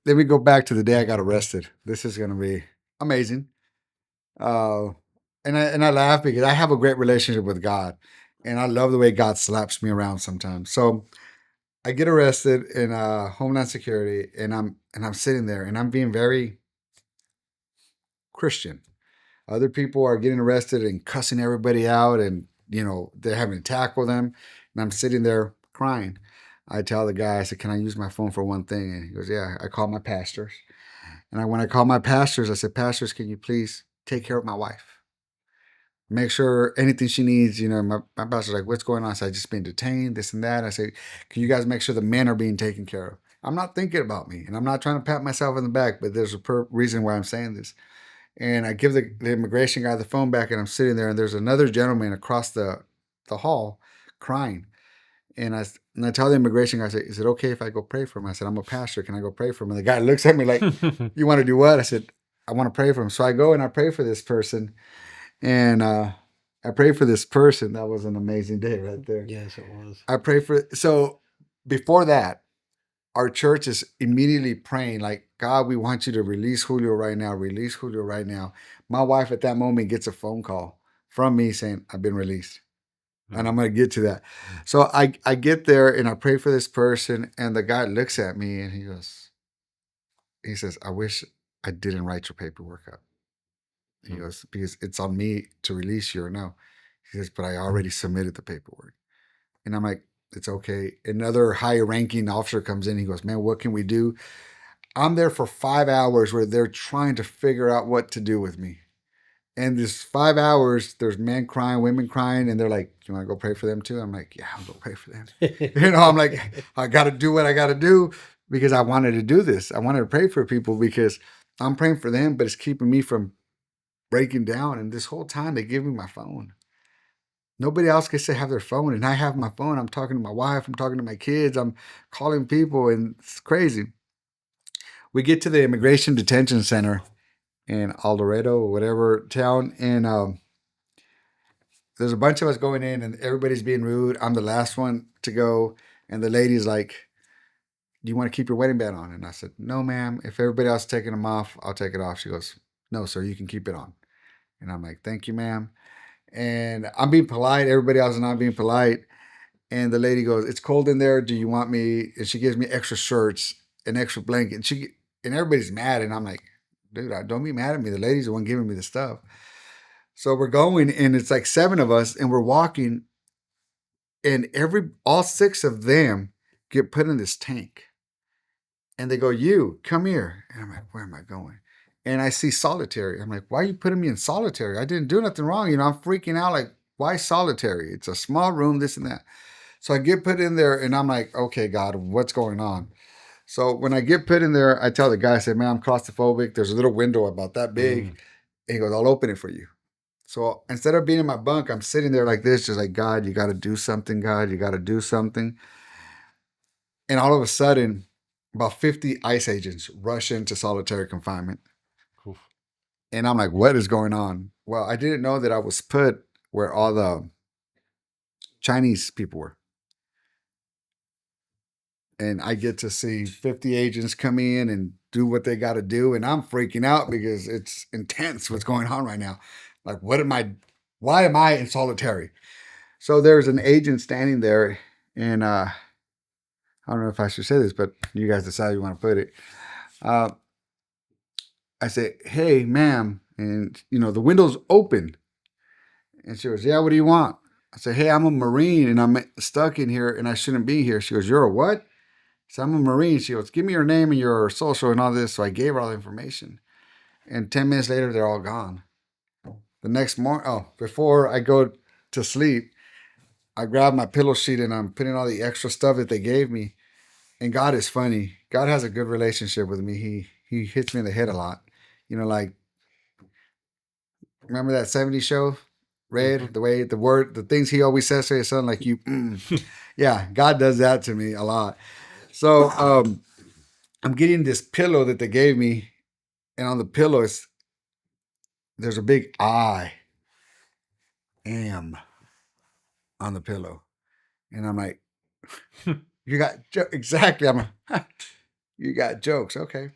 let me go back to the day I got arrested. This is gonna be amazing. Uh, and I laugh because I have a great relationship with God, and I love the way God slaps me around sometimes. So I get arrested in Homeland Security, and I'm sitting there, and I'm being very Christian. Other people are getting arrested and cussing everybody out, and they're having to tackle them, and I'm sitting there crying. I tell the guy, I said, "Can I use my phone for one thing?" And he goes, "Yeah." I call my pastors, and when I call my pastors, I said, "Pastors, can you please take care of my wife? Make sure anything she needs." My pastor's like, "What's going on?" I said, "I just been detained, this and that." I said, "Can you guys make sure the men are being taken care of?" I'm not thinking about me, and I'm not trying to pat myself in the back, but there's a reason why I'm saying this. And I give the immigration guy the phone back, and I'm sitting there, and there's another gentleman across the hall crying. And I tell the immigration guy, I said, "Is it okay if I go pray for him?" I said, "I'm a pastor. Can I go pray for him?" And the guy looks at me like, "You want to do what?" I said, "I want to pray for him." So I go and I pray for this person. And I pray for this person. That was an amazing day right there. Yes, it was. I pray for, so before that, our church is immediately praying like, "God, we want you to release Julio right now, release Julio right now." My wife at that moment gets a phone call from me saying, "I've been released." And I'm going to get to that. So I get there and I pray for this person, and the guy looks at me and he says, "I wish I didn't write your paperwork up." He goes, "Because it's on me to release you or no." He says, "But I already submitted the paperwork." And I'm like, "It's okay." Another high ranking officer comes in. He goes, "Man, what can we do?" I'm there for 5 hours where they're trying to figure out what to do with me. And this 5 hours, there's men crying, women crying, and they're like, "Do you want to go pray for them too?" I'm like, "Yeah, I'll go pray for them." I'm like, I got to do what I got to do because I wanted to do this. I wanted to pray for people because I'm praying for them, but it's keeping me from breaking down. And this whole time, they give me my phone. Nobody else gets to have their phone, and I have my phone. I'm talking to my wife. I'm talking to my kids. I'm calling people, and it's crazy. We get to the immigration detention center in El Dorado or whatever town, and there's a bunch of us going in, and everybody's being rude. I'm the last one to go, and the lady's like, "Do you want to keep your wedding band on?" And I said, "No, ma'am. If everybody else is taking them off, I'll take it off." She goes, "No, sir, you can keep it on." And I'm like, "Thank you, ma'am." And I'm being polite. Everybody else is not being polite. And the lady goes, "It's cold in there. Do you want me?" And she gives me extra shirts, an extra blanket. And everybody's mad. And I'm like, "Dude, don't be mad at me. The lady's the one giving me the stuff." So we're going, and it's like seven of us, and we're walking, and all six of them get put in this tank. And they go, "You come here." And I'm like, "Where am I going?" And I see solitary. I'm like, "Why are you putting me in solitary? I didn't do nothing wrong." I'm freaking out. Like, why solitary? It's a small room, this and that. So I get put in there, and I'm like, "Okay, God, what's going on?" So when I get put in there, I tell the guy, I said, "Man, I'm claustrophobic. There's a little window about that big." And he goes, "I'll open it for you." So instead of being in my bunk, I'm sitting there like this, just like, "God, you got to do something. God, you got to do something." And all of a sudden, about 50 ICE agents rush into solitary confinement. Oof. And I'm like, "What is going on?" Well, I didn't know that I was put where all the Chinese people were. And I get to see 50 agents come in and do what they got to do. And I'm freaking out because it's intense what's going on right now. Like, why am I in solitary? So there's an agent standing there, and I don't know if I should say this, but you guys decide you want to put it. Uh, I say, "Hey, ma'am," and the window's open. And she goes, "Yeah, what do you want?" I say, "Hey, I'm a Marine and I'm stuck in here and I shouldn't be here." She goes, "You're a what?" So I'm a Marine. She goes, "Give me your name and your social and all this." So I gave her all the information. And 10 minutes later, they're all gone. The next morning, before I go to sleep, I grab my pillow sheet and I'm putting all the extra stuff that they gave me. And God is funny. God has a good relationship with me. He hits me in the head a lot. Like, remember that 70s show, Red? The way the things he always says to his son, like, yeah, God does that to me a lot. So I'm getting this pillow that they gave me, and on the pillow there's a big "I am" on the pillow. And I'm like, "You got exactly." I'm like, You got jokes. Okay.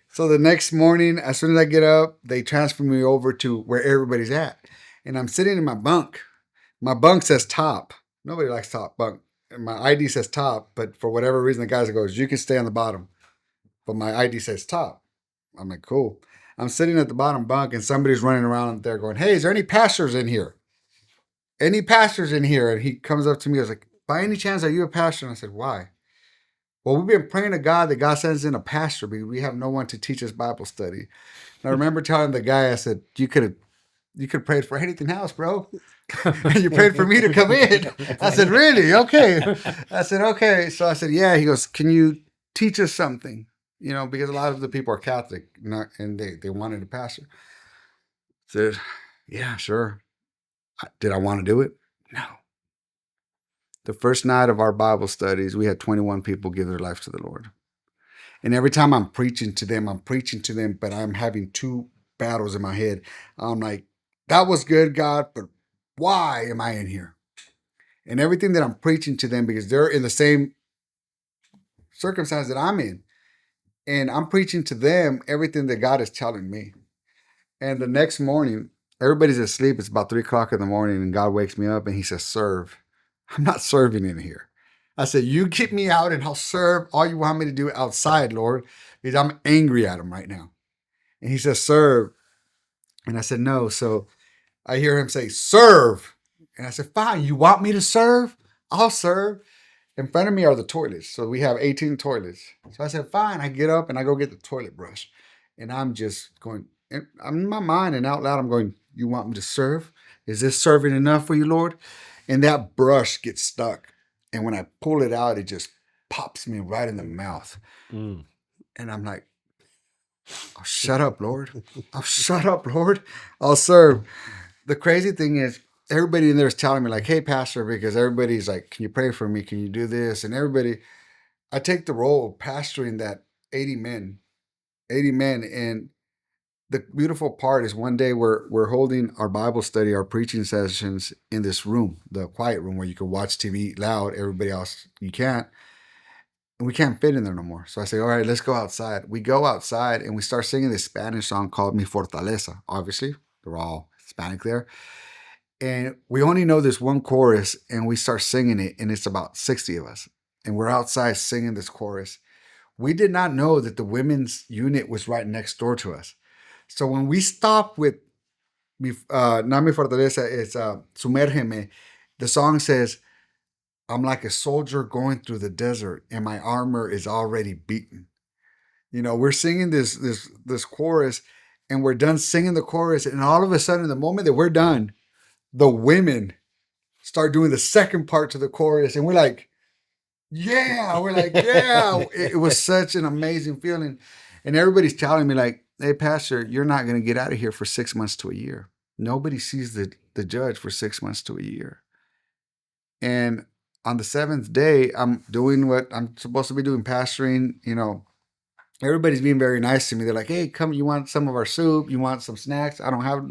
So the next morning, as soon as I get up, they transfer me over to where everybody's at. And I'm sitting in my bunk. My bunk says top. Nobody likes top bunk. And my ID says top, but for whatever reason, the guy goes, you can stay on the bottom. But my ID says top. I'm like, cool. I'm sitting at the bottom bunk and somebody's running around there going, hey, is there any pastors in here? Any pastors in here? And he comes up to me. I was like, by any chance, are you a pastor? And I said, why? Well, we've been praying to God that God sends in a pastor because we have no one to teach us Bible study. And I remember telling the guy, I said, you could have prayed for anything else, bro. And you prayed for me to come in. I said, really? Okay. I said, okay. So I said, yeah. He goes, can you teach us something? You know, because a lot of the people are Catholic and they wanted a pastor. I said, yeah, sure. Did I want to do it? No. The first night of our Bible studies, we had 21 people give their life to the Lord. And every time I'm preaching to them, but I'm having two battles in my head. I'm like, that was good, God, but why am I in here? And everything that I'm preaching to them, because they're in the same circumstance that I'm in. And I'm preaching to them everything that God is telling me. And the next morning, everybody's asleep. It's about 3:00 in the morning, and God wakes me up and he says, serve. I'm not serving in here. I said, you get me out and I'll serve all you want me to do outside, Lord, because I'm angry at him right now. And he says, serve. And I said, no. So I hear him say, serve. And I said, fine, you want me to serve? I'll serve. In front of me are the toilets. So we have 18 toilets. So I said, fine. I get up and I go get the toilet brush. And I'm just going, I'm in my mind and out loud, I'm going, you want me to serve? Is this serving enough for you, Lord? And that brush gets stuck. And when I pull it out, it just pops me right in the mouth. And I'm like, oh, shut up, Lord. Oh, shut up, Lord. I'll serve. The crazy thing is, everybody in there is telling me, like, hey, Pastor, because everybody's like, can you pray for me? Can you do this? And everybody, I take the role of pastoring that 80 men. And the beautiful part is one day we're holding our Bible study, our preaching sessions in this room, the quiet room where you can watch TV loud. Everybody else, you can't. And we can't fit in there no more. So I say, all right, let's go outside. We go outside and we start singing this Spanish song called Mi Fortaleza. Obviously, they're all Hispanic there. And we only know this one chorus and we start singing it. And it's about 60 of us. And we're outside singing this chorus. We did not know that the women's unit was right next door to us. So when we stopped with not Mi Fortaleza, it's Sumérgeme, the song says, I'm like a soldier going through the desert and my armor is already beaten. You know, we're singing this chorus and we're done singing the chorus. And all of a sudden, the moment that we're done, the women start doing the second part to the chorus. And we're like, yeah, It was such an amazing feeling. And everybody's telling me like, hey, Pastor, you're not going to get out of here for 6 months to a year. Nobody sees the judge for 6 months to a year. And on the 7th day, I'm doing what I'm supposed to be doing, pastoring. You know, everybody's being very nice to me. They're like, hey, come, you want some of our soup? You want some snacks? I don't have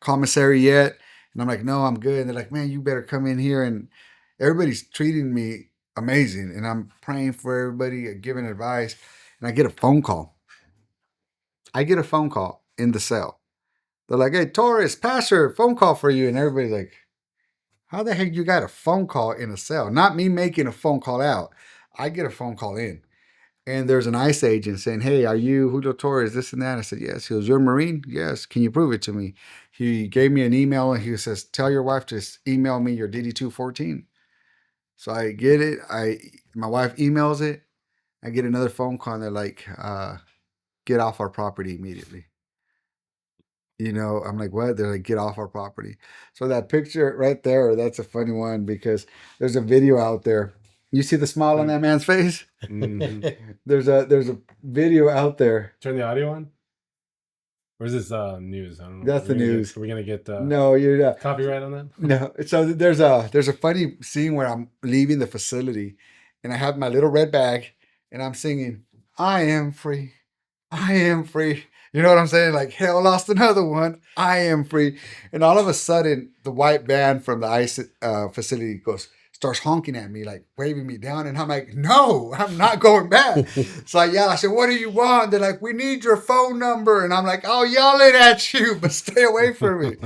commissary yet. And I'm like, no, I'm good. And they're like, man, you better come in here. And everybody's treating me amazing. And I'm praying for everybody, giving advice. And I get a phone call. In the cell. They're like, hey, Torres, Pastor, phone call for you. And everybody's like, how the heck you got a phone call in a cell? Not me making a phone call out. I get a phone call in. And there's an ICE agent saying, hey, are you Julio Torres, this and that? I said, yes. He goes, you're a Marine? Yes. Can you prove it to me? He gave me an email and he says, tell your wife to email me your DD-214. So I get it. My wife emails it. I get another phone call and they're like, get off our property immediately. You know, I'm like, what? They're like, get off our property. So that picture right there, that's a funny one because there's a video out there. You see the smile on that man's face? Mm-hmm. There's a video out there. Turn the audio on? Or is this news? I don't know. That's the news. Are we gonna get no, you're not. Copyright on that? No. So there's a funny scene where I'm leaving the facility and I have my little red bag and I'm singing, I am free. I am free. You know what I'm saying? Like, hell lost another one. I am free. And all of a sudden, the white van from the ICE facility goes, starts honking at me, like waving me down. And I'm like, no, I'm not going back. So I said, what do you want? They're like, we need your phone number. And I'm like, I'll yell it at you, but stay away from me.